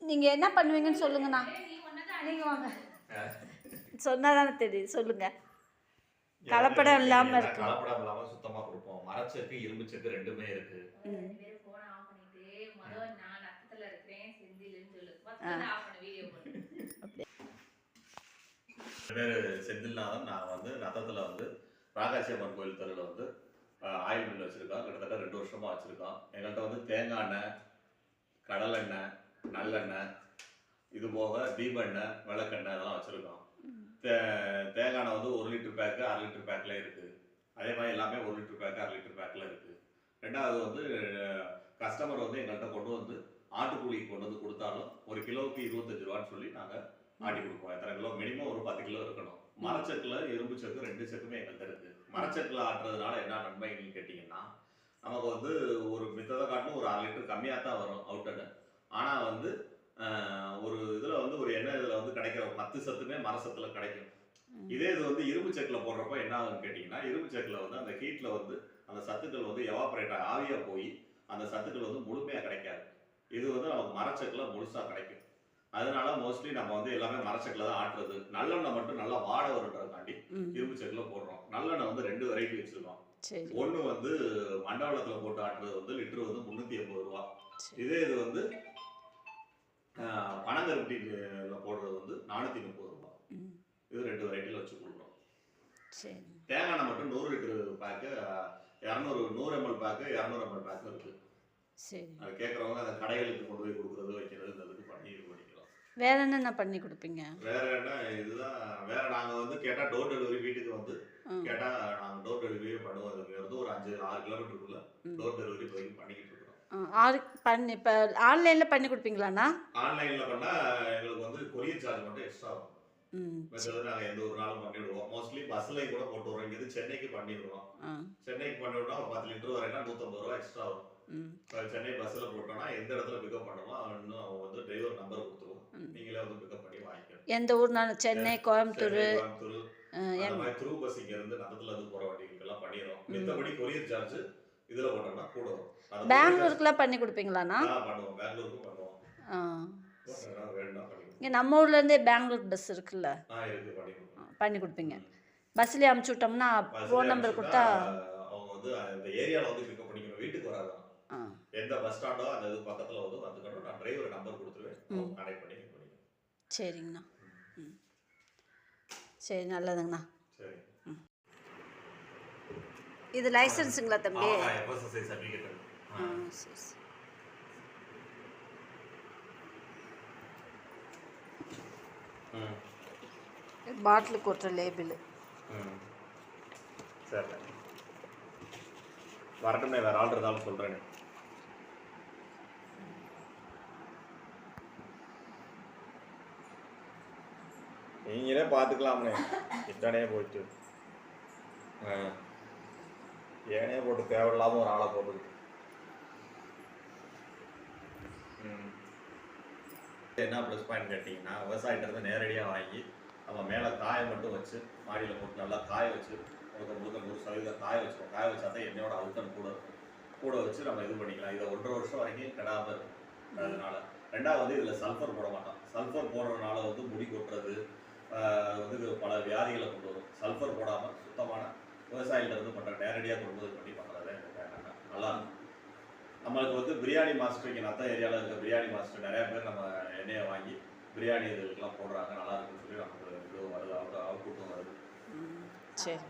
நீங்கள் என்ன பண்ணுவீங்கன்னு சொல்லுங்கண்ணா. நீங்கள் வாங்க, சொன்னால் தானே தெரியும். சொல்லுங்கள். கலப்படம் இல்லாமல் இருக்கு. கலப்படம் இல்லாமல் சுத்தமாக கொடுப்போம். மரச்செக்கு இரும்பு செக்கு ரெண்டுமே இருக்கு. செந்தில்நாதன். நான் வந்து நத்தத்தில் வந்து ராகாட்சி அம்மன் கோயில் தெருவில் வந்து ஆயில் மில் வச்சுருக்கோம். கிட்டத்தட்ட 2 வருஷமாக வச்சுருக்கோம். எங்கள்கிட்ட வந்து தேங்காய் எண்ணெய், கடலெண்ணெய், நல்லெண்ணெய், இது போக தீபெண்ணெய், விளக்கெண்ணெய் இதெல்லாம் வச்சுருக்கோம். தேங்காய் எண்ணெய் வந்து 1 லிட்டர் பேக்கு 1/2 லிட்டர் பேக்கில் இருக்குது. அதே மாதிரி எல்லாமே 1 லிட்டர் பேக்கு 1/2 லிட்டர் பேக்கில் இருக்குது. ரெண்டாவது வந்து கஸ்டமர் வந்து எங்கள்கிட்ட கொண்டு வந்து ஆட்டுக்கூலி கொண்டு வந்து கொடுத்தாலும் 1 கிலோவுக்கு 25 ரூபான்னு சொல்லி நாங்கள் ஆட்டி கொடுப்போம். எத்தனை கிலோ? மினிமம் ஒரு 10 கிலோ இருக்கணும். மரச்செக்கில் இரும்பு செக்கு 2 செக்குமே எங்கள்கிட்ட இருக்குது. மரச்செக்கில் ஆட்டுறதுனால என்ன நன்மைன்னு கேட்டிங்கன்னா, நமக்கு வந்து ஒரு மித்ததை காட்டிலும் ஒரு 1/2 லிட்டர் கம்மியாக தான் வரும் அவுட்டடு. ஆனால் வந்து ஒரு இதில் வந்து ஒரு எண்ணெய் இதில் வந்து கிடைக்கிற 10 சத்துமே மரசத்தில் கிடைக்கும். இதே இது வந்து இரும்பு செக்கில் போடுறப்போ என்ன ஆகுதுன்னு கேட்டிங்கன்னா, இரும்பு செக்கில் வந்து அந்த ஹீட்டில் வந்து அந்த சத்துக்கள் வந்து எவாபரேட் ஆவியாக போய் அந்த சத்துக்கள் வந்து முழுமையாக கிடைக்காது. இது வந்து நமக்கு மரச்செக்கில் முழுசாக கிடைக்கும். அதனால மோஸ்ட்லி நம்ம வந்து எல்லாமே மரச்செக்கில் தான் ஆட்டுறது. நல்லெண்ணெய் மட்டும் நல்லா வாட வருன்றதுக்காண்டி இரும்பு செக்கில் போடுறோம். நல்லெண்ணெய் வந்து 2 வெரைட்டி வச்சுருக்கோம். ஒன்று வந்து மண்டவளத்தில் போட்டு ஆட்டுறது வந்து லிட்டரு வந்து 380 ரூபா. இதே இது வந்து பனங்கருப்பட்டியில் போடுறது வந்து 430 ரூபா. இது 2 வெரைட்டியில் வச்சு கொடுக்குறோம். தேங்காய் எண்ணெய் மட்டும் 100 litre pack 100 ml pack 200 ml pack இருக்குது. அது கேட்குறவங்க அந்த கடைகளுக்கு கொண்டு போய் கொடுக்குறது வைக்கிறது இந்த இதுக்கு பண்ணி இது பண்ணிக்கலாம். வேற என்னென்ன பண்ணி கொடுப்பீங்க? வேற என்ன இதுதான் வேற நாங்கள் வந்து கேட்டால் டோர் டெலிவரி வீட்டுக்கு வந்து கேட்டால் நாங்கள் டோர் டெலிவரியே பண்ணுவோம். அதுக்கு வந்து ஒரு 5-6 கிலோமீட்டருக்குள்ள டோர் டெலிவரி போய் பண்ணிக்கிட்டு இருக்கிறோம். இப்போ ஆன்லைனில் பண்ணி கொடுப்பீங்களாண்ணா? ஆன்லைனில் பண்ணால் எங்களுக்கு வந்து கொரியர் சார்ஜ் மட்டும் எக்ஸ்ட்ரா ஆகும். மற்றது நாங்கள் எந்த ஒரு நாளும் பண்ணிவிடுவோம். மோஸ்ட்லி பஸ்ஸில் கூட போட்டு விடுறோம். இங்கே சென்னைக்கு பண்ணிவிடுவோம். சென்னைக்கு பண்ணிவிட்டோம் ஒரு 10 லிட்டர் வரைனா 150 ரூபா எக்ஸ்ட்ரா வரும். சென்னை பஸ்ஸில் போட்டோம்னா எந்த இடத்துல பிக்கப் பண்ணுவோம் இன்னும் அவங்க வந்து டிரைவர் நம்பர் கொடுத்துருவோம். நீங்களே வந்து பிக்கப் பண்ணி வாங்கிக்கணும். எந்த ஊர்னாலும் சென்னை, கோயம்புத்தூர் அந்த மாதிரி த்ரூ பஸ் இங்கேருந்து நத்தத்தில் இருந்து போகிற வண்டிகளுக்கெல்லாம் பண்ணிடுறோம். மித்தபடி கொரியர் சார்ஜ் இதில் போட்டோம்னா கூட வரும். பெங்களூருக்குலாம் பண்ணி கொடுப்பீங்களாண்ணா? பண்ணுவோம். பெங்களூருக்கும் பண்ணுவோம். இங்கே நம்ம ஊர்லேருந்தே பெங்களூர் பஸ் இருக்குல்ல, பண்ணி கொடுப்பீங்க. பஸ்லேயே அமுச்சு விட்டோம்னா ஃபோன் நம்பர் கொடுத்தா அவங்க வந்து அந்த ஏரியாவில் வந்து பிக்கப் பண்ணிக்கணும். வீட்டுக்கு வராதான். எந்த பஸ் ஸ்டாண்டோ அந்த இது பக்கத்தில் வந்து வந்துக்கணும். நான் டிரைவர் நம்பர் கொடுத்துருவேன். கனெக்ட் பண்ணி பண்ணிக்கணும். சரிங்கண்ணா. சரி, நல்லதுங்கண்ணா. சரி. இது லைசன்ஸுங்களா தம்பி? FSSI certificate. சரி. பாட்டிலுக்கு ஒட்டுற லேபிள். சரி, வரட்டுமே. வேற ஆள் இருந்தாலும் சொல்கிறேன். நீங்களே பார்த்துக்கலாம்னே. இட்டானே போயிட்டு ஏனே போட்டு தேவையில்லாமல் ஒரு ஆளை போடுறது. என்ன ப்ளஸ் பாயிண்ட் கேட்டிங்கன்னா, விவசாயிட்ட நேரடியாக வாங்கி நம்ம மேலே காய மட்டும் வச்சு மாடியில் போட்டு நல்லா காய வச்சு முழுக்க 100% காய வச்சுருவோம். காய வச்சா தான் என்னோட அழுத்தம் கூட வச்சு நம்ம இது பண்ணிக்கலாம். இதை 1.5 வருஷம் வரைக்கும் கெடாமல் இருக்கும். அதனால ரெண்டாவது வந்து இதில் சல்ஃபர் போட மாட்டோம். சல்ஃபர் போடுறதுனால வந்து முடி கொட்டுறது வந்து பல வியாதிகளை கொண்டு வரும். சல்ஃபர் போடாமல் சுத்தமான விவசாயிகிட்ட பண்ணுற நேரடியாக கொண்டு பண்ணி பண்ணுறது எனக்கு நல்லா இருக்கும். நம்மளுக்கு வந்து பிரியாணி மாஸ்டர் இங்கே நத்த ஏரியாவில் இருக்க பிரியாணி மாஸ்டர் நிறையா பேர் நம்ம எண்ணெயை வாங்கி பிரியாணி இதுக்கெல்லாம் போடுறாங்க. நல்லா இருக்குன்னு சொல்லி நமக்கு இது வருது, அவுட்புட்டும் வருது. சரி.